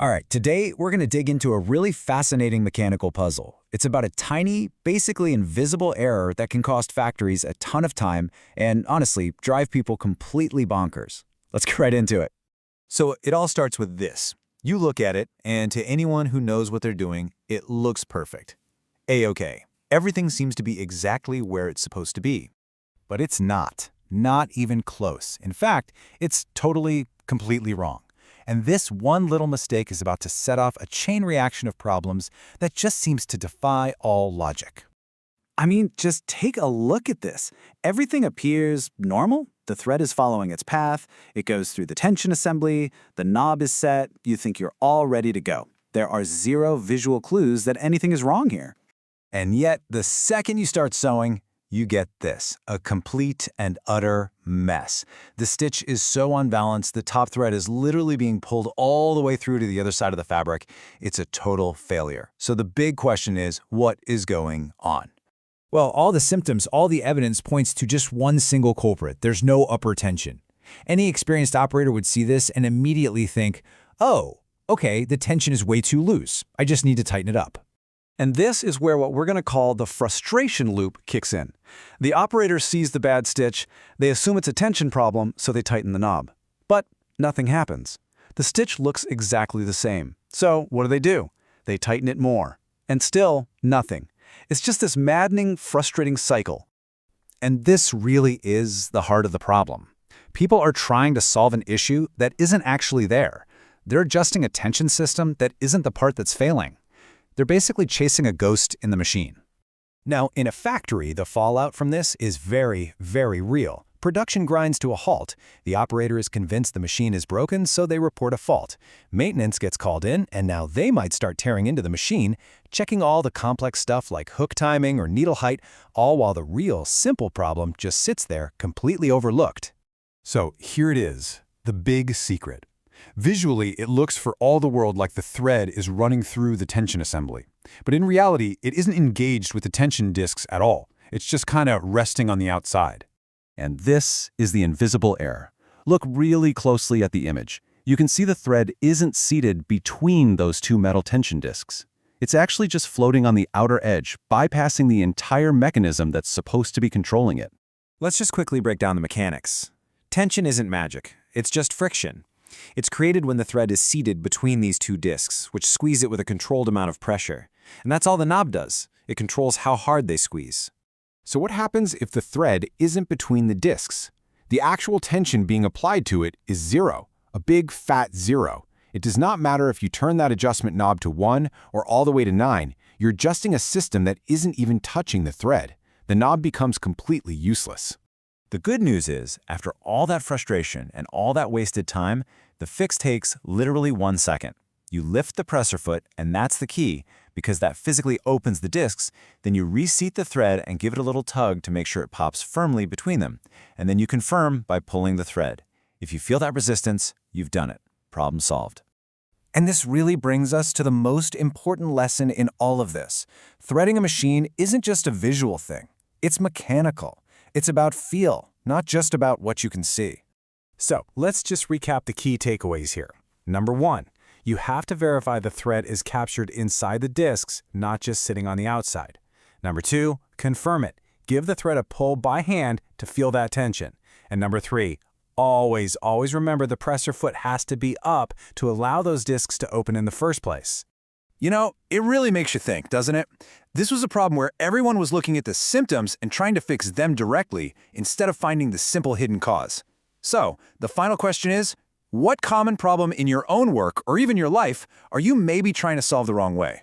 All right, today we're going to dig into a really fascinating mechanical puzzle. It's about a tiny, basically invisible error that can cost factories a ton of time and, honestly, drive people completely bonkers. Let's get right into it. So it all starts with this. You look at it, and to anyone who knows what they're doing, it looks perfect. A-OK. Everything seems to be exactly where it's supposed to be. But it's not. Not even close. In fact, it's totally, completely wrong. And this one little mistake is about to set off a chain reaction of problems that just seems to defy all logic. I mean, just take a look at this. Everything appears normal. The thread is following its path. It goes through the tension assembly. The knob is set. You think you're all ready to go. There are zero visual clues that anything is wrong here. And yet, the second you start sewing, you get this, a complete and utter mess. The stitch is so unbalanced, the top thread is literally being pulled all the way through to the other side of the fabric. It's a total failure. So the big question is, what is going on? Well, all the symptoms, all the evidence points to just one single culprit. There's no upper tension. Any experienced operator would see this and immediately think, oh, okay, the tension is way too loose. I just need to tighten it up. And this is where what we're going to call the frustration loop kicks in. The operator sees the bad stitch, they assume it's a tension problem, so they tighten the knob. But nothing happens. The stitch looks exactly the same. So what do? They tighten it more. And still, nothing. It's just this maddening, frustrating cycle. And this really is the heart of the problem. People are trying to solve an issue that isn't actually there. They're adjusting a tension system that isn't the part that's failing. They're basically chasing a ghost in the machine. Now, in a factory, the fallout from this is very, very real. Production grinds to a halt. The operator is convinced the machine is broken, so they report a fault. Maintenance gets called in, and now they might start tearing into the machine, checking all the complex stuff like hook timing or needle height, all while the real, simple problem just sits there, completely overlooked. So here it is, the big secret. Visually, it looks for all the world like the thread is running through the tension assembly. But in reality, it isn't engaged with the tension discs at all. It's just kind of resting on the outside. And this is the invisible error. Look really closely at the image. You can see the thread isn't seated between those two metal tension discs. It's actually just floating on the outer edge, bypassing the entire mechanism that's supposed to be controlling it. Let's just quickly break down the mechanics. Tension isn't magic. It's just friction. It's created when the thread is seated between these two discs, which squeeze it with a controlled amount of pressure. And that's all the knob does. It controls how hard they squeeze. So what happens if the thread isn't between the discs? The actual tension being applied to it is zero, a big fat zero. It does not matter if you turn that adjustment knob to 1 or all the way to 9, you're adjusting a system that isn't even touching the thread. The knob becomes completely useless. The good news is, after all that frustration and all that wasted time, the fix takes literally 1 second. You lift the presser foot, and that's the key, because that physically opens the discs. Then you reseat the thread and give it a little tug to make sure it pops firmly between them. And then you confirm by pulling the thread. If you feel that resistance, you've done it. Problem solved. And this really brings us to the most important lesson in all of this. Threading a machine isn't just a visual thing. It's mechanical. It's about feel, not just about what you can see. So let's just recap the key takeaways here. Number 1, you have to verify the thread is captured inside the discs, not just sitting on the outside. Number 2, confirm it. Give the thread a pull by hand to feel that tension. And number 3, always remember the presser foot has to be up to allow those discs to open in the first place. You know, it really makes you think, doesn't it? This was a problem where everyone was looking at the symptoms and trying to fix them directly instead of finding the simple hidden cause. So, the final question is, what common problem in your own work or even your life are you maybe trying to solve the wrong way?